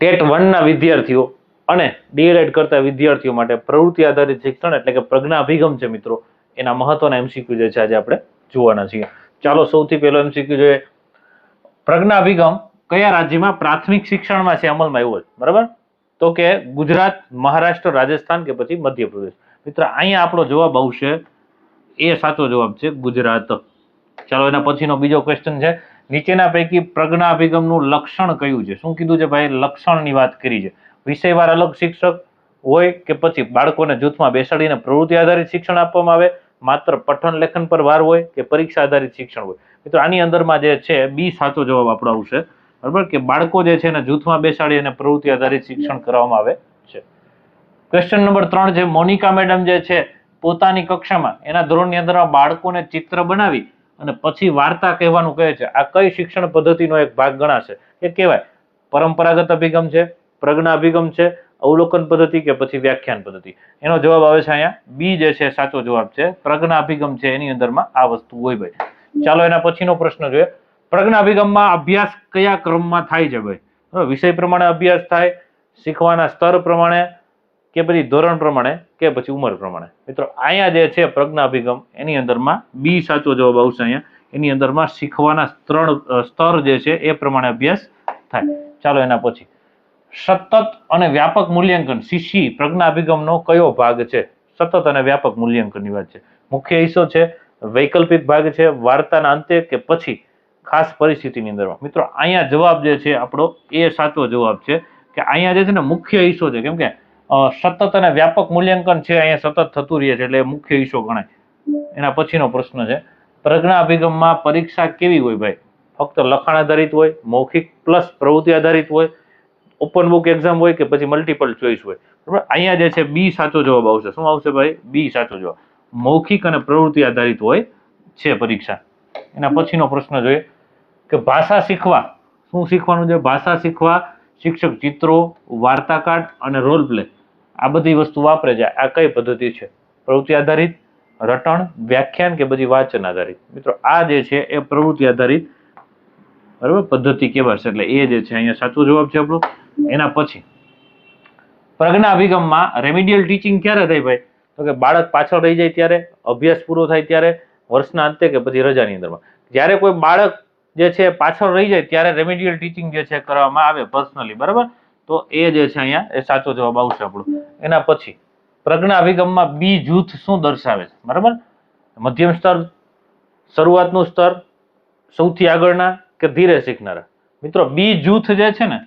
TET 1 ના વિદ્યાર્થીઓ અને ડીએલએડ કરતા વિદ્યાર્થીઓ માટે પ્રવૃત્તિ આધારિત શિક્ષણ એટલે કે પ્રજ્ઞા અભિગમ છે મિત્રો, એના મહત્વના એમસીક્યુ જે છે આજે આપણે જોવાના છીએ. ચાલો સૌથી પહેલો એમસીક્યુ જોઈએ, પ્રજ્ઞા અભિગમ કયા રાજ્યમાં પ્રાથમિક શિક્ષણમાં છે અમલમાં આવ્યો છે? બરાબર, તો કે ગુજરાત, મહારાષ્ટ્ર, રાજસ્થાન કે પછી મધ્યપ્રદેશ. મિત્ર અહીંયા આપણો જવાબ આવશે, એ સાચો જવાબ છે ગુજરાત. ચાલો એના પછીનો બીજો ક્વેશ્ચન છે, નીચેના પૈકી પ્રજ્ઞા અભિગમનું લક્ષણ કયું છે? શું કીધું છે ભાઈ? લક્ષણની વાત કરી છે. વિષયવાર અલગ શિક્ષક હોય કે પછી બાળકોને જૂથમાં બેસાડીને પ્રવૃત્તિ આધારિત શિક્ષણ આપવામાં આવે, માત્ર પઠન લેખન પર ભાર હોય કે પરીક્ષા આધારિત શિક્ષણ હોય? મિત્રો આની અંદરમાં જે છે બી સાચો જવાબ આપણો આવશે. બરાબર, કે બાળકો જે છે એને જૂથમાં બેસાડી અને પ્રવૃત્તિ આધારિત શિક્ષણ કરવામાં આવે છે. ક્વેશ્ચન નંબર 3 છે, મોનિકા મેડમ જે છે પોતાની કક્ષામાં એના ધોરણની અંદરમાં બાળકોને ચિત્ર બનાવી અને પછી વાર્તા કહેવાનું કહે છે. આ કઈ શિક્ષણ પદ્ધતિનો એક ભાગ ગણાશે? એ કહેવાય પરંપરાગત અભિગમ છે, પ્રજ્ઞા અભિગમ છે, અવલોકન પદ્ધતિ કે પછી વ્યાખ્યાન પદ્ધતિ? એનો જવાબ આવે છે અહીંયા બી જે છે સાચો જવાબ છે, પ્રજ્ઞા અભિગમ છે એની અંદરમાં આ વસ્તુ હોય ભાઈ. ચાલો એના પછીનો પ્રશ્ન જોઈએ, પ્રજ્ઞા અભિગમમાં અભ્યાસ કયા ક્રમમાં થાય છે ભાઈ? વિષય પ્રમાણે અભ્યાસ થાય, શીખવાના સ્તર પ્રમાણે કે પછી ધોરણ પ્રમાણે કે પછી ઉંમર પ્રમાણે? મિત્રો અહીંયા જે છે પ્રજ્ઞા અભિગમ એની અંદરમાં બી સાચો જવાબ આવશે. અહીંયા એની અંદરમાં શીખવાના સ્તર જે છે એ પ્રમાણે અભ્યાસ થાય. ચાલો એના પછી, સતત અને વ્યાપક મૂલ્યાંકન શિશી પ્રજ્ઞા અભિગમનો કયો ભાગ છે? સતત અને વ્યાપક મૂલ્યાંકનની વાત છે. મુખ્ય હિસ્સો છે, વૈકલ્પિક ભાગ છે, વાર્તાના અંતે કે પછી ખાસ પરિસ્થિતિની અંદર? મિત્રો અહીંયા જવાબ જે છે આપણો એ સાચો જવાબ છે કે અહીંયા જે છે ને મુખ્ય હિસ્સો છે, કેમ કે સતત અને વ્યાપક મૂલ્યાંકન છે અહીંયા સતત થતું રહે છે એટલે મુખ્ય હિસ્સો ગણાય. એના પછીનો પ્રશ્ન છે, પ્રજ્ઞા અભિગમમાં પરીક્ષા કેવી હોય ભાઈ? ફક્ત લખાણ આધારિત હોય, મૌખિક પ્લસ પ્રવૃત્તિ આધારિત હોય, ઓપન બુક એક્ઝામ હોય કે પછી મલ્ટિપલ ચોઇસ હોય? બરાબર, અહીંયા જે છે બી સાચો જવાબ આવશે. શું આવશે ભાઈ? બી સાચો જવાબ, મૌખિક અને પ્રવૃત્તિ આધારિત હોય છે પરીક્ષા. એના પછીનો પ્રશ્ન જોઈએ કે ભાષા શીખવા શું શીખવાનું છે? ભાષા શીખવા શિક્ષક ચિત્રો, વાર્તા કાર્ડ અને રોલ પ્લે આ બધી વસ્તુ વાપરે છે. આ કઈ પદ્ધતિ છે? પ્રવૃત્તિ આધારિત, રટણ, વ્યાખ્યાન કે બધી વાંચન આધારિત? મિત્રો આ જે છે એ પ્રવૃત્તિ આધારિત બરાબર પદ્ધતિ કહેવાશે એટલે એ જે છે અહીંયા સાચો જવાબ છે આપણો. એના પછી પ્રજ્ઞા અભિગમમાં રેમિડિયલ ટીચિંગ ક્યારે થાય ભાઈ? તો કે બાળક પાછળ રહી જાય ત્યારે, અભ્યાસ પૂરો થાય ત્યારે, વર્ષના અંતે કે પછી રજાની અંદરમાં? જ્યારે કોઈ બાળક જે છે પાછળ રહી જાય ત્યારે રેમિડિયલ ટીચિંગ જે છે કરવામાં આવે પર્સનલી. બરાબર, તો એ જે છે અહીંયા એ સાચો જવાબ આવશે આપણો. એના પછી પ્રજ્ઞા અભિગમમાં બી જૂથ શું દર્શાવે છે? બરાબર, મધ્યમ સ્તર, શરૂઆતનું સ્તર, સૌથી આગળના કે ધીરે શીખનારા? મિત્રો બી જૂથ જે છે ને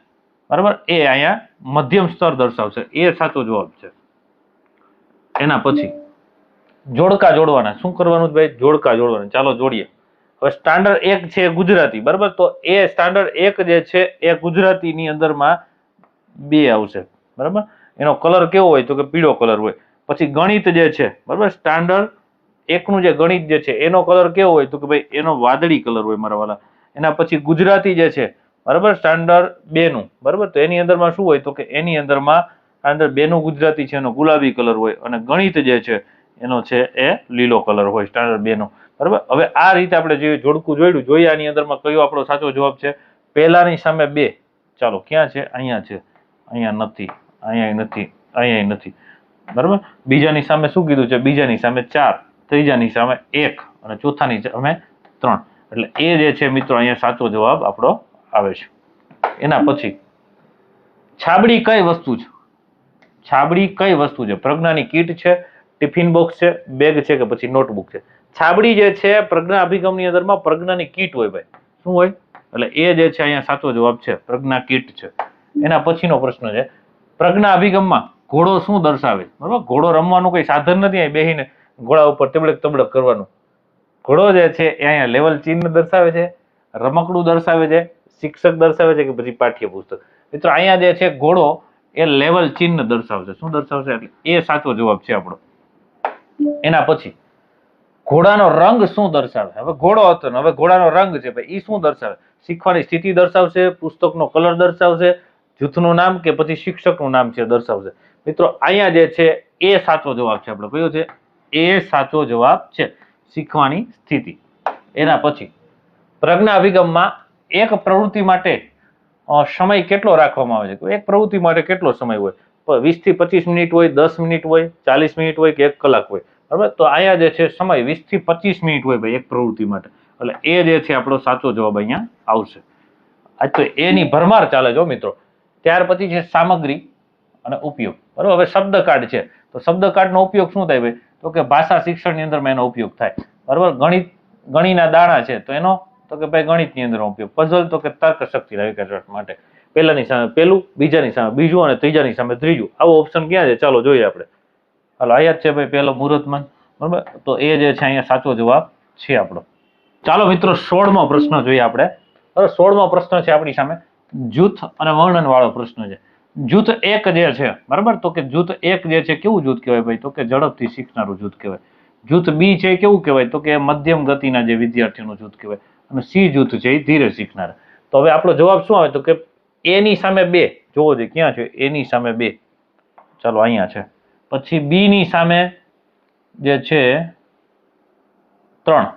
બરાબર એ અહીંયા મધ્યમ સ્તર દર્શાવશે, એ સાચો જવાબ છે. એના પછી જોડકા જોડવાના શું કરવાનું ભાઈ? જોડકા જોડવાના. ચાલો જોડીએ. હવે સ્ટાન્ડર્ડ 1 છે ગુજરાતી, બરાબર, તો એ સ્ટાન્ડર્ડ 1 જે છે એ ગુજરાતીની અંદરમાં 2 આવશે. બરાબર, એનો કલર કેવો હોય? તો કે પીળો કલર હોય. પછી ગણિત જે છે બરાબર સ્ટાન્ડર્ડ 1 નું જે ગણિત જે છે એનો કલર કેવો હોય? તો કે ભાઈ એનો વાદળી કલર હોય મારા વાલા. એના પછી ગુજરાતી જે છે બરાબર સ્ટાન્ડર્ડ 2 નું બરાબર, તો એની અંદરમાં શું હોય? તો કે એની અંદરમાં સ્ટાન્ડર્ડ 2 નું ગુજરાતી છે એનો ગુલાબી કલર હોય અને ગણિત જે છે એનો છે એ લીલો કલર હોય સ્ટાન્ડર્ડ 2 નો. બરાબર, હવે આ રીતે આપણે જે જોડકું જોડ્યું જોઈએ આની અંદરમાં કયો આપણો સાચો જવાબ છે? પહેલાની સામે 2. ચાલો ક્યાં છે? અહીંયા છે, અહીંયા નથી, અહીંયા નથી, અહીંયા નથી. બરાબર, બીજાની સામે શું કીધું છે? બીજાની સામે 4, ત્રીજાની સામે 1 અને ચોથાની સામે 3. એટલે એ જે છે મિત્રો અહીંયા સાચો જવાબ આપણો આવે છે. એના પછી છાબડી કઈ વસ્તુ છે? છાબડી કઈ વસ્તુ છે? પ્રજ્ઞાની કીટ છે, ટિફિન બોક્સ છે, બેગ છે કે પછી નોટબુક છે? છાબડી જે છે પ્રજ્ઞા અભિગમની અંદરમાં પ્રજ્ઞાની કીટ હોય ભાઈ. શું હોય? એટલે એ જે છે અહીંયા સાચો જવાબ છે, પ્રજ્ઞા કીટ છે. એના પછીનો પ્રશ્ન છે, પ્રજ્ઞા અભિગમમાં ઘોડો શું દર્શાવે? બરાબર, ઘોડો રમવાનું કોઈ સાધન નથી, અહીં બેહીને ઘોડા ઉપર તબડક તબડક કરવાનું. ઘોડો જે છે એ અહીંયા લેવલ ચિહ્ન દર્શાવે છે, રમકડું દર્શાવે છે, શિક્ષક દર્શાવે છે કે પછી પાઠ્યપુસ્તક? મિત્રો અહીંયા જે છે ઘોડો એ લેવલ ચિહ્ન દર્શાવશે. શું દર્શાવશે? એટલે એ સાચો જવાબ છે આપણો. એના પછી ઘોડાનો રંગ શું દર્શાવે? હવે ઘોડો હતો ને હવે ઘોડાનો રંગ છે ભાઈ, એ શું દર્શાવે? શીખવાની સ્થિતિ દર્શાવશે, પુસ્તકનો કલર દર્શાવશે, જૂથનું નામ કે પછી શિક્ષકનું નામ છે દર્શાવશે? મિત્રો અહીંયા જે છે એ સાચો જવાબ છે આપણો. કયો છે? એ સાચો જવાબ છે, શીખવાની સ્થિતિ. એના પછી પ્રજ્ઞા અભિગમમાં એક પ્રવૃત્તિ માટે સમય કેટલો રાખવામાં આવે છે? એક પ્રવૃત્તિ માટે કેટલો સમય હોય? 20 થી 25 મિનિટ હોય, 10 મિનિટ હોય, 40 મિનિટ હોય કે 1 કલાક હોય? બરાબર, તો અહીંયા જે છે સમય 20 થી 25 મિનિટ હોય ભાઈ એક પ્રવૃત્તિ માટે. એટલે એ જે છે આપણો સાચો જવાબ અહીંયા આવશે. આ તો એની ભરમાર ચાલે જો મિત્રો. ત્યાર પછી છે સામગ્રી અને ઉપયોગ. બરાબર, હવે શબ્દ કાર્ડ છે, તો શબ્દ કાર્ડનો ઉપયોગ શું થાય ભાઈ? તો કે ભાષા શિક્ષણની અંદરમાં એનો ઉપયોગ થાય. બરાબર, ગણીના દાણા છે તો એનો તો કે ભાઈ ગણિતની અંદર ઉપયોગ. પઝલ તો કે તર્ક શક્તિના વિકાસ માટે. પહેલાની સામે પહેલું, બીજાની સામે બીજું અને ત્રીજાની સામે ત્રીજું. આવો ઓપ્શન ક્યાં છે? ચાલો જોઈએ આપણે. હાલો, અહીંયા જ છે ભાઈ પહેલો મુહૂર્તમાન. બરાબર, તો એ જે છે અહીંયા સાચો જવાબ છે આપણો. ચાલો મિત્રો, 16મો પ્રશ્ન જોઈએ આપણે. હવે 16મો પ્રશ્ન છે આપણી સામે જૂથ અને વર્ણન વાળો પ્રશ્ન છે. જૂથ એક જે છે, બરાબર, તો કે જૂથ એક જે છે કેવું જૂથ કહેવાય ભાઈ? તો કે ઝડપથી શીખનારું જૂથ કહેવાય. જૂથ બી છે કેવું કહેવાય? તો કે મધ્યમ ગતિના જે વિદ્યાર્થીઓનું જૂથ કહેવાય. અને સી જૂથ છે એ ધીરે શીખનાર. તો હવે આપણો જવાબ શું આવે? તો કે એ ની સામે 2 જોવો છે. ક્યાં છે? એ ની સામે 2. ચાલો અહીંયા છે. પછી બી ની સામે જે છે 3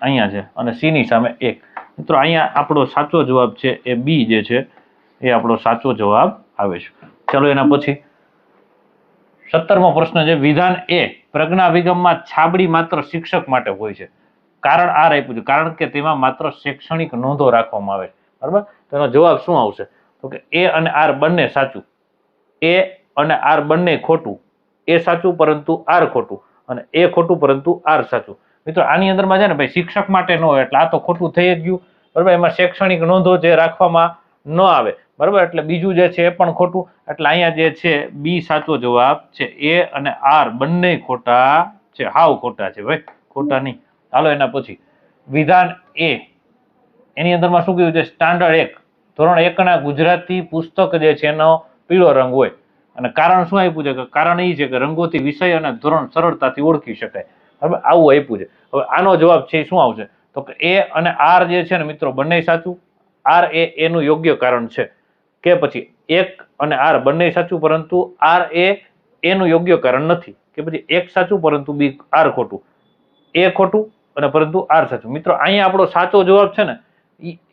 અહીંયા છે, અને સી ની સામે 1. મિત્રો અહીંયા આપણો સાચો જવાબ છે એ બી જે છે એ આપણો સાચો જવાબ આવે છે. ચાલો એના પછી 17મો પ્રશ્ન છે વિધાન એ પ્રજ્ઞા અભિગમમાં છાબડી માત્ર શિક્ષક માટે હોય છે. કારણ આર આપ્યું છે, કારણ કે તેમાં માત્ર શૈક્ષણિક નોંધો રાખવામાં આવે છે. બરાબર, તો એનો જવાબ શું આવશે? તો કે એ અને આર બંને સાચું, એ અને આર બંને ખોટું. એ સાચું પરંતુ આર ખોટું, અને એ ખોટું પરંતુ આર સાચું. મિત્રો આની અંદરમાં છે ને ભાઈ શિક્ષક માટે ન હોય એટલે આ તો ખોટું થઈ જ ગયું. બરાબર, એમાં શૈક્ષણિક નોંધો જે રાખવામાં ન આવે. બરાબર, એટલે બીજું જે છે એ પણ ખોટું. એટલે અહીંયા જે છે બી સાચો જવાબ છે. એ અને આર બંને ખોટા છે, હાવ ખોટા છે ભાઈ, ખોટા નહીં. હાલો એના પછી વિધાન એ, એની અંદરમાં શું કીધું છે? સ્ટાન્ડર્ડ 1 ધોરણ 1 ના ગુજરાતી પુસ્તક જે છે એનો પીળો રંગ હોય. અને કારણ શું આપ્યું છે? કે કારણ એ છે કે રંગોથી વિષય અને ધોરણ સરળતાથી ઓળખી શકાય. બરાબર, આવું આપ્યું છે. હવે આનો જવાબ છે શું આવશે? તો કે એ અને આર જે છે ને મિત્રો બંને સાચું. આર એ એનું યોગ્ય કારણ છે. કે પછી 1 અને આર બંને સાચું પરંતુ આર એ એનું યોગ્ય કારણ નથી. કે પછી 1 સાચું પરંતુ બી આર ખોટું, એ ખોટું અને પરંતુ આર સાચું. મિત્રો અહીંયા આપણો સાચો જવાબ છે ને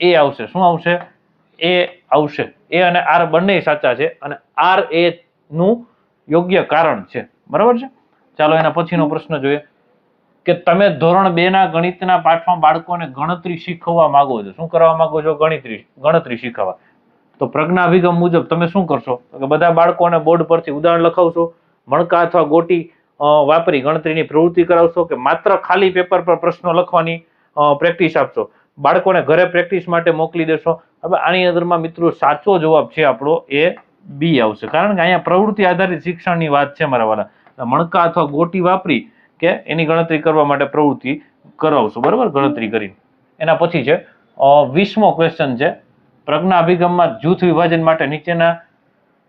એ આવશે. શું આવશે? એ આવશે. એ અને આર બંને સાચા છે અને આર એ નું યોગ્ય કારણ છે. બરાબર છે. ચાલો એના પછીનો પ્રશ્ન જોઈએ કે તમે ધોરણ 2 ના ગણિતના પાઠમાં બાળકોને ગણતરી શીખવવા માંગો છો. શું કરવા માંગો છો? ગણતરી શીખવવા. તો પ્રજ્ઞા અભિગમ મુજબ તમે શું કરશો? તો કે બધા બાળકોને બોર્ડ પરથી ઉદાહરણ લખાવશો, મણકા અથવા ગોટી વાપરી ગણતરીની પ્રવૃત્તિ કરાવશો, કે માત્ર ખાલી પેપર પર પ્રશ્નો લખવાની પ્રેક્ટિસ આપશો, બાળકોને ઘરે પ્રેક્ટિસ માટે મોકલી દેશો. હવે આની અંદરમાં મિત્રો સાચો જવાબ છે આપણો એ બી આવશે. કારણ કે અહીંયા પ્રવૃત્તિ આધારિત શિક્ષણની વાત છે મારા વાળા. મણકા અથવા ગોટી વાપરી કે એની ગણતરી કરવા માટે પ્રવૃત્તિ કરાવશો. બરાબર, ગણતરી કરીને. એના પછી છે 20મો ક્વેશ્ચન છે પ્રજ્ઞા અભિગમમાં જૂથ વિભાજન માટે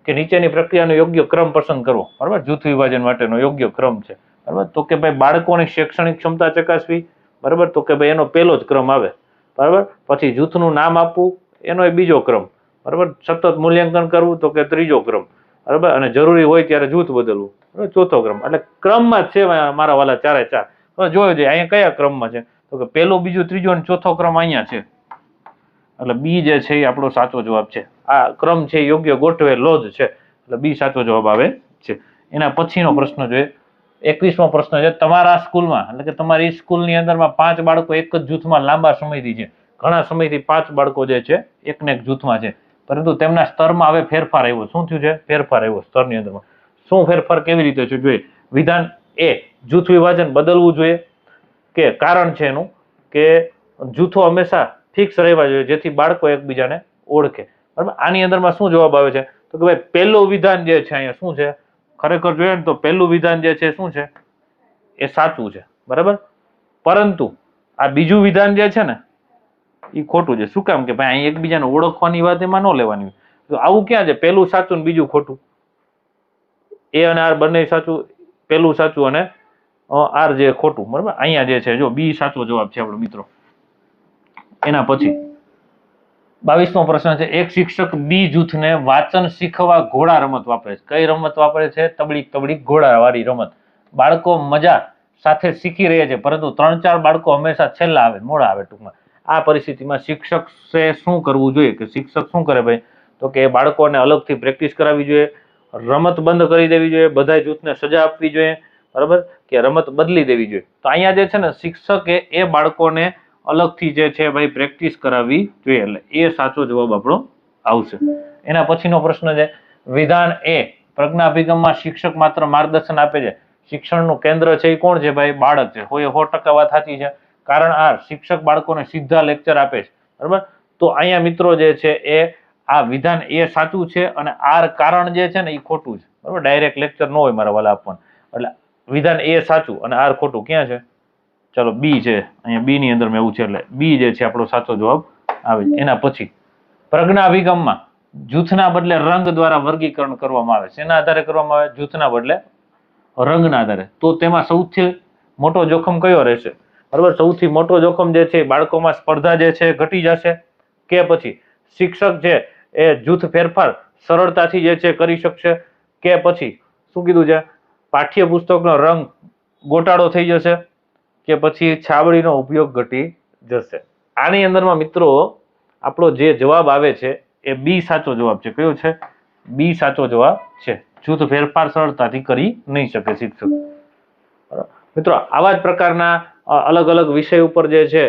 નીચેની પ્રક્રિયાનો યોગ્ય ક્રમ પસંદ કરવો. બરાબર, જૂથ વિભાજન માટેનો યોગ્ય ક્રમ છે. બરાબર, તો કે ભાઈ બાળકોની શૈક્ષણિક ક્ષમતા ચકાસવી. બરાબર, તો કે ભાઈ એનો પહેલો જ ક્રમ આવે. બરાબર, પછી જૂથનું નામ આપવું એનો એ બીજો ક્રમ. બરાબર, સતત મૂલ્યાંકન કરવું તો કે ત્રીજો ક્રમ. બરાબર, અને જરૂરી હોય ત્યારે જૂથ બદલવું. બરાબર, ચોથો ક્રમ. એટલે ક્રમમાં જ છે મારા વાલા ચારે ચાર. જોયો છે અહીંયા કયા ક્રમમાં છે? તો કે પહેલો, બીજો, ત્રીજો અને ચોથો ક્રમ અહીંયા છે. એટલે બી જે છે એ આપણો સાચો જવાબ છે. આ ક્રમ છે યોગ્ય ગોઠવેલો જ છે. એટલે બી સાચો જવાબ આવે છે. એના પછીનો પ્રશ્ન જોઈએ 21મો પ્રશ્ન છે તમારા સ્કૂલમાં એટલે કે તમારી સ્કૂલની અંદરમાં 5 બાળકો એક જ જૂથમાં લાંબા સમયથી છે. ઘણા સમયથી 5 બાળકો જે છે એકને એક જૂથમાં છે, પરંતુ તેમના સ્તરમાં હવે ફેરફાર આવ્યો. શું થયું છે? ફેરફાર આવ્યો સ્તરની અંદરમાં. શું ફેરફાર કેવી રીતે છે જોઈએ. વિધાન એ જૂથ વિભાજન બદલવું જોઈએ. કે કારણ છે એનું કે જૂથો હંમેશા ફિક્સ રહેવા જોઈએ જેથી બાળકો એકબીજાને ઓળખે. બરાબર, આની અંદરમાં શું જવાબ આવે છે? તો કે ભાઈ પહેલું વિધાન જે છે અહીંયા શું છે? ખરેખર જોઈએ ને તો પહેલું વિધાન જે છે શું છે? એ સાચું છે. બરાબર, પરંતુ આ બીજું વિધાન જે છે ને એ ખોટું છે. શું કામ? કે ભાઈ અહીં એકબીજાને ઓળખવાની વાત એમાં ન લેવાની. તો આવું ક્યાં છે? પહેલું સાચું ને બીજું ખોટું. એ અને આર બંને સાચું, પહેલું સાચું અને આર જે ખોટું. બરાબર, અહીંયા જે છે જો બી સાચો જવાબ છે આપણો મિત્રો. એના પછી 22મો પ્રશ્ન છે એક શિક્ષક બી જૂથને વાંચન શીખવા ઘોડા રમત વાપરે છે. કઈ રમત વાપરે છે? તબડીક ઘોડા વાળી રમત. બાળકો મજા સાથે શીખી રહ્યા છે, પરંતુ 3-4 બાળકો હંમેશા છેલ્લા આવે, મોડા આવે. ટૂંકમાં આ પરિસ્થિતિમાં શિક્ષકે શું કરવું જોઈએ કે શિક્ષક શું કરે ભાઈ, તો કે બાળકોને અલગથી પ્રેક્ટિસ કરાવવી જોઈએ, રમત બંધ કરી દેવી જોઈએ, બધા જૂથને સજા આપવી જોઈએ, બરાબર, કે રમત બદલી દેવી જોઈએ. તો અહીંયા જે છે ને શિક્ષકે એ બાળકોને અલગથી જે છે ભાઈ પ્રેક્ટિસ કરાવવી જોઈએ, એટલે એ સાચો જવાબ આપણો આવશે. એના પછીનો પ્રશ્ન છે વિધાન એ પ્રજ્ઞાભિગમમાં શિક્ષક માત્ર માર્ગદર્શન આપે છે, શિક્ષણનું કેન્દ્ર છે એ કોણ છે ભાઈ, બાળક છે. 100% વાત સાચી છે. કારણ આર શિક્ષક બાળકોને સીધા લેક્ચર આપે છે, બરાબર. તો અહીંયા મિત્રો જે છે એ આ વિધાન એ સાચું છે અને આર કારણ જે છે ને એ ખોટું છે, બરાબર. ડાયરેક્ટ લેક્ચર ન હોય મારા વાલા આપવાનું, એટલે વિધાન એ સાચું અને આર ખોટું. ક્યાં છે? ચલો બી છે, અહીંયા બી ની અંદર એવું છે, એટલે બી જે છે આપણો સાચો જવાબ આવે છે. એના પછી પ્રજ્ઞાભિગમમાં જૂથના બદલે રંગ દ્વારા વર્ગીકરણ કરવામાં આવે છે. એના આધારે કરવામાં આવે? જૂથના બદલે રંગના આધારે. તો તેમાં સૌથી મોટો જોખમ કયો રહેશે, બરાબર? સૌથી મોટો જોખમ જે છે બાળકોમાં સ્પર્ધા જે છે ઘટી જશે, કે પછી શિક્ષક છે એ જૂથ ફેરફાર સરળતાથી જે છે કરી શકશે, કે પછી શું કીધું છે પાઠ્યપુસ્તકનો રંગ ગોટાળો થઈ જશે, કે પછી છાબડીનો ઉપયોગ ઘટી જશે. આની અંદરમાં મિત્રો આપણો જે જવાબ આવે છે એ બી સાચો જવાબ છે. કયો છે? બી સાચો જવાબ છે. જૂથ ફેરફાર સરળતાથી કરી નહીં શકે શિક્ષક. મિત્રો આવા જ પ્રકારના અલગ અલગ વિષય ઉપર જે છે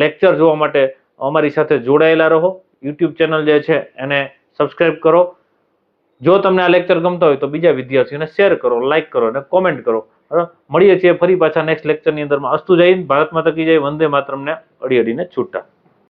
લેક્ચર જોવા માટે અમારી સાથે જોડાયેલા રહો. યુટ્યુબ ચેનલ જે છે એને સબસ્ક્રાઇબ કરો. જો તમને આ લેક્ચર ગમતા હોય તો બીજા વિદ્યાર્થીઓને શેર કરો, લાઇક કરો અને કોમેન્ટ કરો. મળીએ છીએ ફરી પાછા નેક્સ્ટ લેક્ચરની અંદરમાં. અસ્તુ જય હિન્દ, ભારત માતા કી જય, વંદે માતરમ ને અડી અડીને છૂટા.